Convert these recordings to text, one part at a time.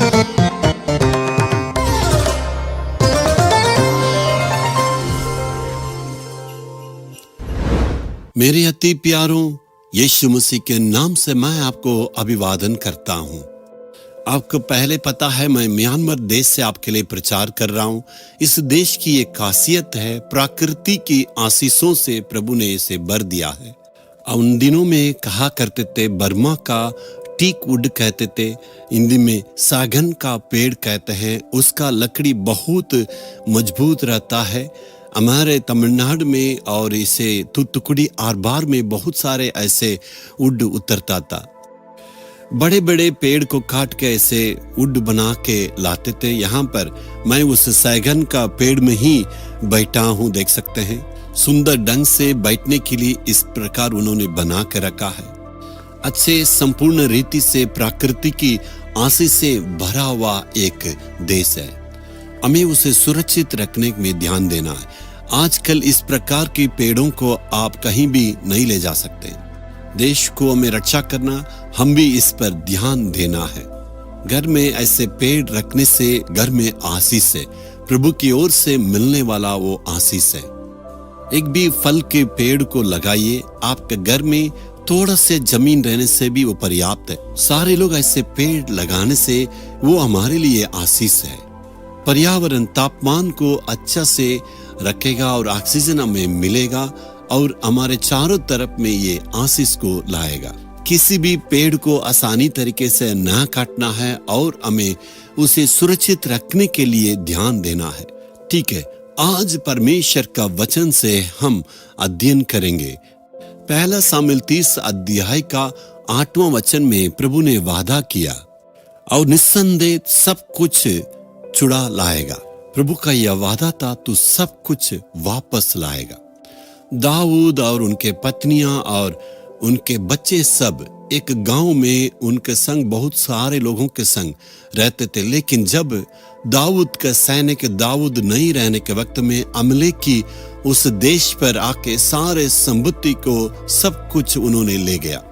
मेरे अति प्यारों, यीशु मसीह के नाम से मैं आपको अभिवादन करता हूं। आपको पहले पता है मैं म्यांमार देश से आपके लिए प्रचार कर रहा हूं। इस देश की एक खासियत है, प्रकृति की आशीषों से प्रभु ने इसे भर दिया है। उन दिनों में कहा करते थे, बर्मा का टीक वुड कहते थे, हिंदी में सागन का पेड़ कहते हैं। उसका लकड़ी बहुत मजबूत रहता है। हमारे तमिलनाडु में और इसे तुतुकुड़ी आरबार में बहुत सारे ऐसे वुड उतरता था। बड़े बड़े पेड़ को काट के ऐसे वुड बना के लाते थे। यहाँ पर मैं उस सैगन का पेड़ में ही बैठा हूँ, देख सकते हैं। सुंदर ढंग से बैठने के लिए इस प्रकार उन्होंने बना के रखा है। अच्छे संपूर्ण रीति से प्रकृति की आशीष से भरा हुआ एक देश है। हमें उसे सुरक्षित रखने में ध्यान देना है। आजकल इस प्रकार के पेड़ों को आप कहीं भी नहीं ले जा सकते। देश को हमें रक्षा करना, हम भी इस पर ध्यान देना है। घर में ऐसे पेड़ रखने से घर में आशीष है, प्रभु की ओर से मिलने वाला वो आशीष है। एक भी फल के पेड़ को लगाइए, आपके घर में थोड़ा से जमीन रहने से भी वो पर्याप्त है। सारे लोग ऐसे पेड़ लगाने से वो हमारे लिए आशीष है। पर्यावरण तापमान को अच्छा से रखेगा और ऑक्सीजन हमें मिलेगा और हमारे चारों तरफ में ये आशीष को लाएगा। किसी भी पेड़ को आसानी तरीके से ना काटना है और हमें उसे सुरक्षित रखने के लिए ध्यान देना है। ठीक है, आज परमेश्वर का वचन से हम अध्ययन करेंगे। पहला सामुएल 30 अध्याय का 8वां वचन में प्रभु ने वादा किया और निस्संदेह सब कुछ छुड़ा लाएगा। प्रभु का यह वादा था, तू सब कुछ वापस लाएगा। दाऊद और उनके पत्नियां और उनके बच्चे सब एक गांव में उनके संग बहुत सारे लोगों के संग रहते थे। लेकिन जब दाऊद का सैनिक दाऊद नहीं रहने के वक्त में अमले की उस देश पर आके सारे संपत्ति को सब कुछ उन्होंने ले गया।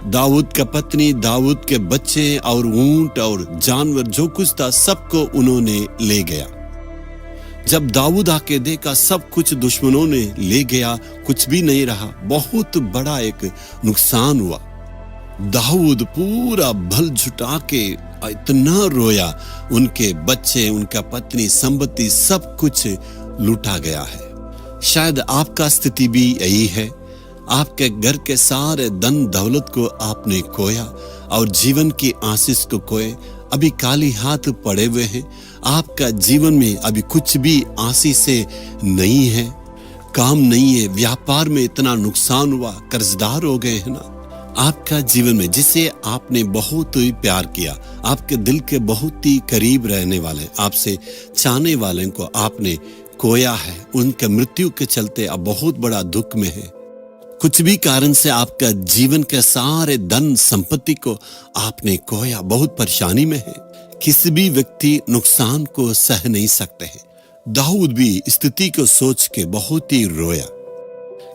दाऊद का पत्नी, दाऊद के बच्चे और ऊंट और जानवर जो कुछ था सबको उन्होंने ले गया। जब दाऊद आके देखा सब कुछ दुश्मनों ने ले गया, कुछ भी नहीं रहा, बहुत बड़ा एक नुकसान हुआ। दाऊद पूरा बल जुटा के इतना रोया, उनके बच्चे, उनका पत्नी, संपत्ति सब कुछ लूटा गया है। शायद आपका स्थिति भी यही है। आपके घर के सारे धन दौलत को आपने खोया और जीवन की आशीष को खोए। अभी खाली हाथ पड़े हुए हैं। आपका जीवन में अभी कुछ भी आशीष से नहीं है, काम नहीं है, व्यापार में इतना नुकसान हुआ, कर्जदार हो गए हैं ना। आपका जीवन में जिसे आपने बहुत ही प्यार किया, आपके दिल के बहुत ही करीब रहने वाले, आपसे चाहने वाले को आपने खोया है। उनके मृत्यु के चलते अब बहुत बड़ा दुख में है। कुछ भी कारण से आपका जीवन के सारे धन संपत्ति को आपने खोया, बहुत परेशानी में है। किसी भी व्यक्ति नुकसान को सह नहीं सकते हैं। दाऊद भी स्थिति को सोच के बहुत ही रोया।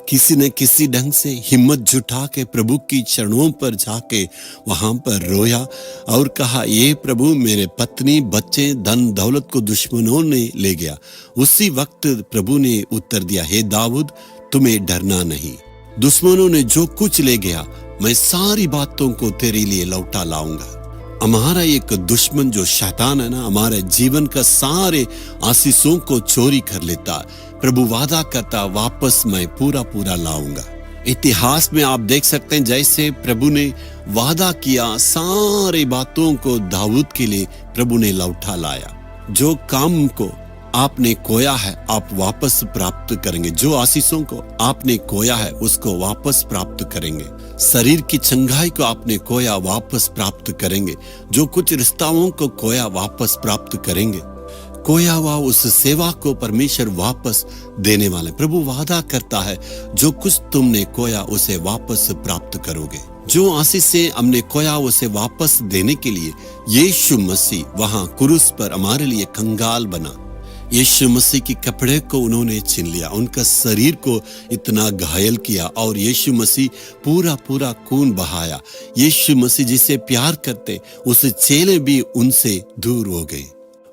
किसी न किसी ढंग से हिम्मत जुटा के प्रभु की चरणों पर जाके वहां पर रोया और कहा, ये प्रभु, मेरे पत्नी, बच्चे, धन दौलत को दुश्मनों ने ले गया। उसी वक्त प्रभु ने उत्तर दिया, हे दाऊद, तुम्हें डरना नहीं। दुश्मनों ने जो कुछ ले गया, मैं सारी बातों को तेरे लिए लौटा लाऊंगा। हमारा एक दुश्मन जो शैतान है ना, हमारे जीवन का सारे आशीषों को चोरी कर लेता। प्रभु वादा करता, वापस मैं पूरा पूरा लाऊंगा। इतिहास में आप देख सकते हैं जैसे प्रभु ने वादा किया, सारी बातों को दाऊद के लिए प्रभु ने लौटा लाया। जो काम को आपने खोया है आप वापस प्राप्त करेंगे। जो आशीषों को आपने खोया है उसको वापस प्राप्त करेंगे। शरीर की चंगाई को आपने खोया, वापस प्राप्त करेंगे। जो कुछ रिश्ताओं को खोया, वापस प्राप्त करेंगे। खोया हुआ उस सेवा को परमेश्वर वापस देने वाले। प्रभु वादा करता है, जो कुछ तुमने खोया उसे वापस प्राप्त करोगे। जो आशीष से हमने खोया उसे वापस देने के लिए यीशु मसीह वहां क्रूस पर हमारे लिए कंगाल बना। यीशु मसीह के कपड़े को उन्होंने छीन लिया, उनका शरीर को इतना घायल किया और यीशु मसीह पूरा खून बहाया। यीशु मसीह जिसे प्यार करते उसे चेले भी उनसे दूर हो गए।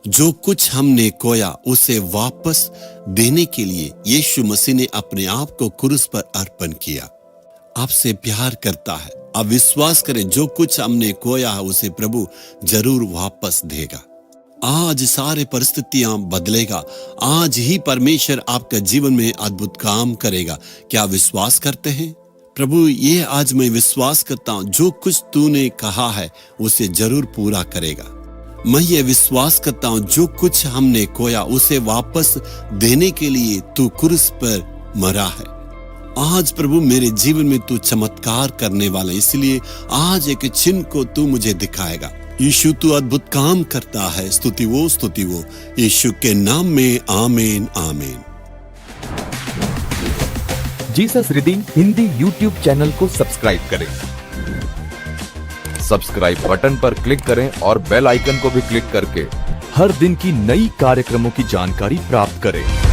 जो कुछ हमने खोया उसे वापस देने के लिए यीशु मसीह ने अपने आप को क्रूस पर अर्पण किया। आपसे प्यार करता है, आप विश्वास करें, जो कुछ हमने खोया है उसे प्रभु जरूर वापस देगा। आज सारे परिस्थितियां बदलेगा, आज ही परमेश्वर आपका जीवन में अद्भुत काम करेगा। क्या विश्वास करते हैं? प्रभु ये आज मैं विश्वास करता हूं, जो कुछ तूने कहा है उसे जरूर पूरा करेगा। मैं ये विश्वास करता हूं, जो कुछ हमने खोया उसे वापस देने के लिए तू क्रूस पर मरा है। आज प्रभु मेरे जीवन में तू चमत्कार करने वाला, इसलिए आज एक चिन्ह को तू मुझे दिखाएगा। यीशु तू अद्भुत काम करता है। स्तुति वो यीशु के नाम में, आमीन आमीन। Jesus redeem Hindi YouTube channel को सब्सक्राइब करें। सब्सक्राइब बटन पर क्लिक करें और बेल आइकन को भी क्लिक करके हर दिन की नई कार्यक्रमों की जानकारी प्राप्त करें।